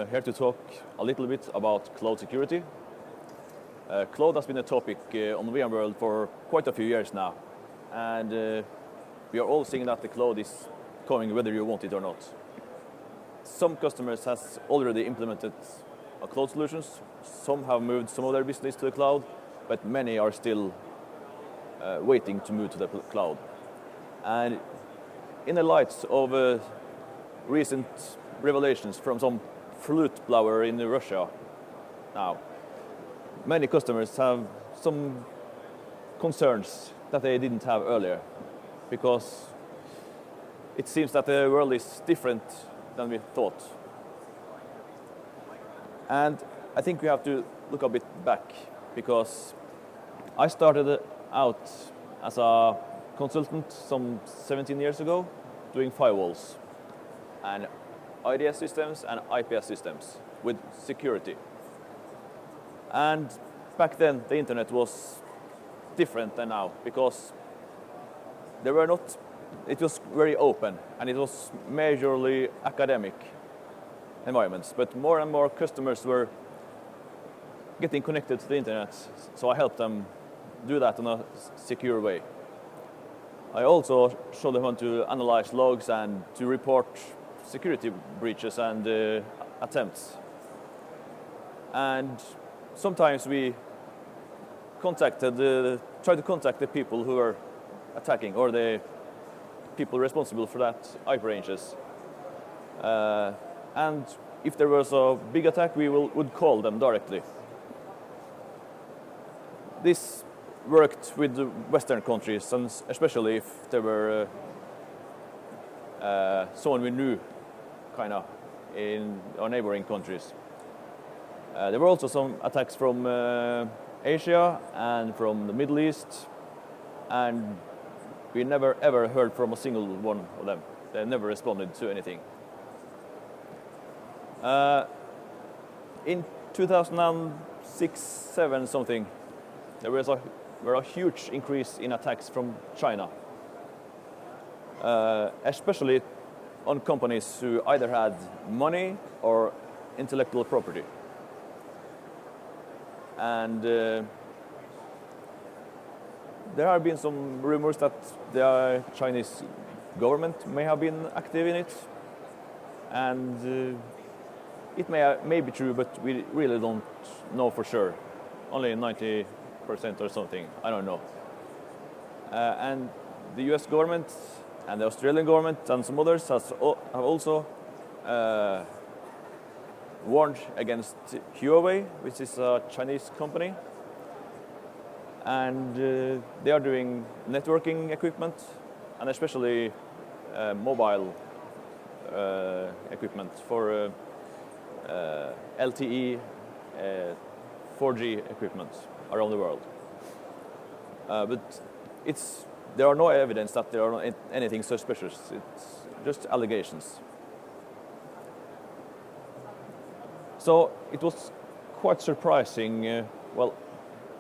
here to talk a little bit about cloud security. Cloud has been a topic on VMworld for quite a few years now, and we are all seeing that the cloud is coming whether you want it or not. Some customers has already implemented cloud solutions, some have moved some of their business to the cloud, but many are still waiting to move to the cloud. And in the light of recent revelations from some flute blower in Russia now, many customers have some concerns that they didn't have earlier, because it seems that the world is different than we thought. And I think we have to look a bit back, because I started out as a consultant some 17 years ago doing firewalls and IDS systems and IPS systems with security. And back then the internet was different than now, because it was very open and it was majorly academic environments, but more and more customers were getting connected to the internet, so I helped them do that in a secure way. I also showed them how to analyze logs and to report security breaches and attempts. And sometimes we tried to contact the people who were attacking, or the people responsible for that IP ranges. And if there was a big attack, we would call them directly. This worked with the Western countries, and especially if there were someone we knew, kind of, in our neighboring countries. There were also some attacks from Asia and from the Middle East, and we never ever heard from a single one of them. They never responded to anything. In 2006-07 something, there were a huge increase in attacks from China, especially on companies who either had money or intellectual property. And there have been some rumors that the Chinese government may have been active in it, and it may be true, but we really don't know for sure. Only 90% or something, I don't know. And the US government and the Australian government and some others have also warned against Huawei, which is a Chinese company. And they are doing networking equipment, and especially mobile equipment for LTE 4G equipment around the world. But there are no evidence that there are anything suspicious. It's just allegations. So it was quite surprising,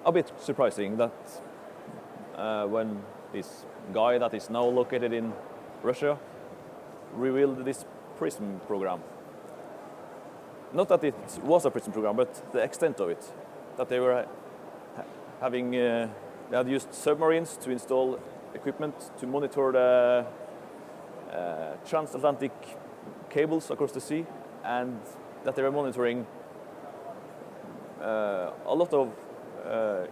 a bit surprising that when this guy that is now located in Russia revealed this PRISM program. Not that it was a PRISM program, but the extent of it. That they were they had used submarines to install equipment to monitor the transatlantic cables across the sea, and that they were monitoring a lot of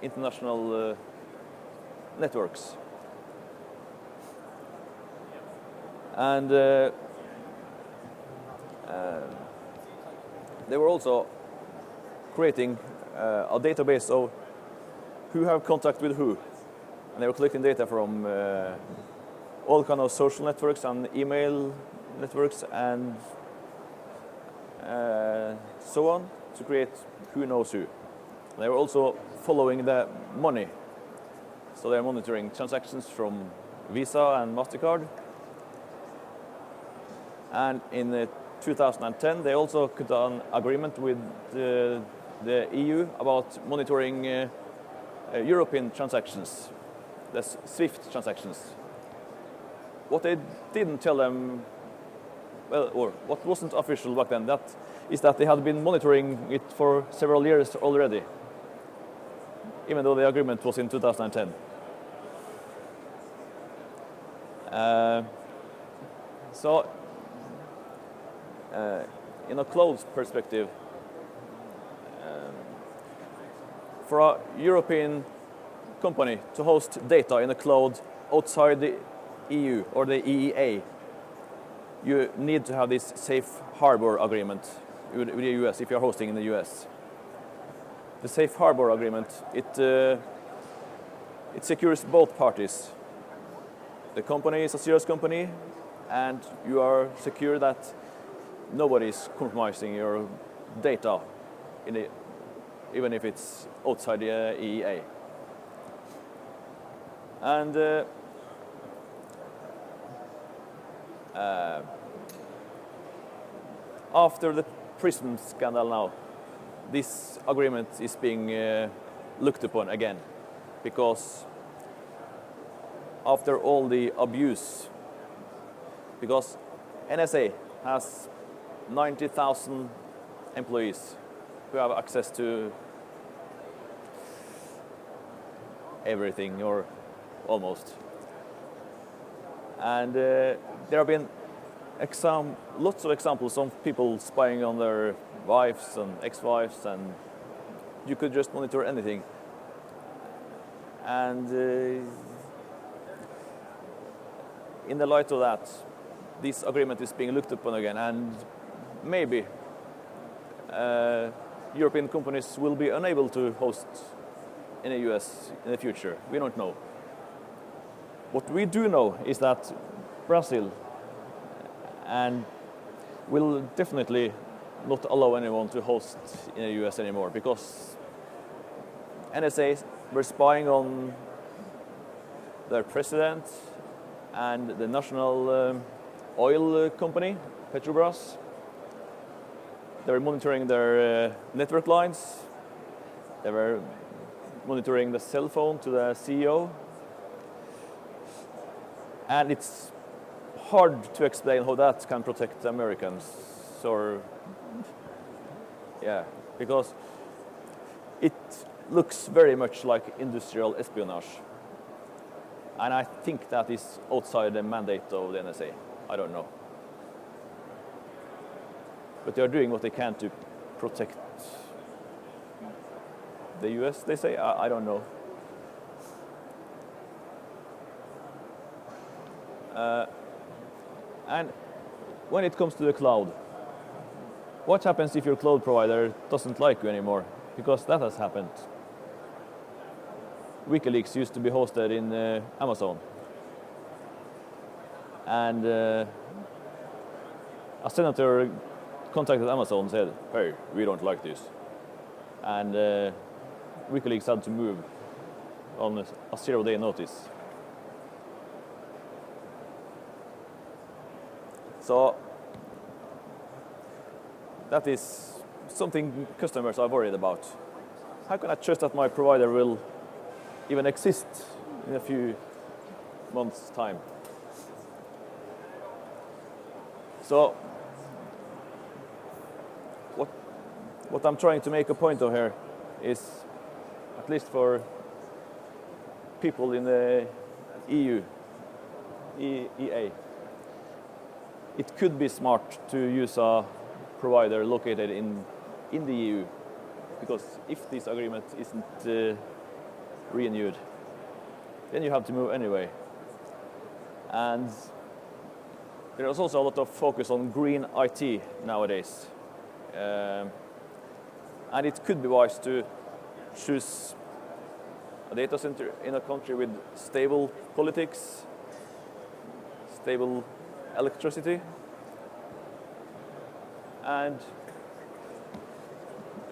international networks. And they were also creating a database of who have contact with who. And they were collecting data from all kind of social networks and email networks and so on, to create who knows who. They were also following the money. So they're monitoring transactions from Visa and MasterCard. And in 2010, they also cut an agreement with the EU about monitoring European transactions, the SWIFT transactions. What they didn't tell them well, or what wasn't official back then, that is that they had been monitoring it for several years already, even though the agreement was in 2010. So, in a cloud perspective, for a European company to host data in a cloud outside the EU or the EEA, you need to have this safe harbor agreement with the US if you're hosting in the US. The safe harbor agreement, it secures both parties. The company is a serious company, and you are secure that nobody is compromising your data, even if it's outside the EEA. And after the Prism scandal now, this agreement is being looked upon again, because after all the abuse, because NSA has 90,000 employees who have access to everything, or almost. And there have been lots of examples of people spying on their wives and ex-wives, and you could just monitor anything. And in the light of that, this agreement is being looked upon again, and maybe European companies will be unable to host in the US in the future. We don't know. What we do know is that Brazil and will definitely not allow anyone to host in the US anymore, because NSA were spying on their president and the national oil company, Petrobras. They were monitoring their network lines. They were monitoring the cell phone to the CEO. And it's hard to explain how that can protect Americans, or yeah, because it looks very much like industrial espionage. And I think that is outside the mandate of the NSA. I don't know. But they are doing what they can to protect the US, they say. I don't know. And when it comes to the cloud, what happens if your cloud provider doesn't like you anymore? Because that has happened. WikiLeaks used to be hosted in Amazon. And a senator contacted Amazon and said, "Hey, we don't like this." And WikiLeaks had to move on a 0-day notice. So that is something customers are worried about. How can I trust that my provider will even exist in a few months' time? So what I'm trying to make a point of here is, at least for people in the EU, EEA, it could be smart to use a provider located in the EU, because if this agreement isn't renewed, then you have to move anyway. And there is also a lot of focus on green IT nowadays. And it could be wise to choose a data center in a country with stable politics, stable electricity, and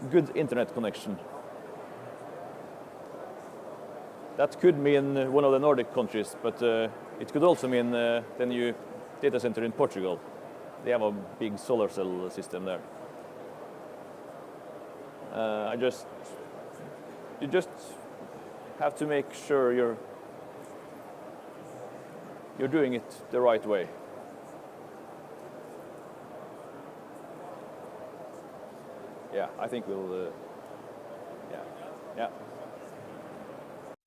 good internet connection. That could mean one of the Nordic countries, but it could also mean the new data center in Portugal. They have a big solar cell system there. You just have to make sure you're doing it the right way. yeah, I think we'll, yeah, yeah.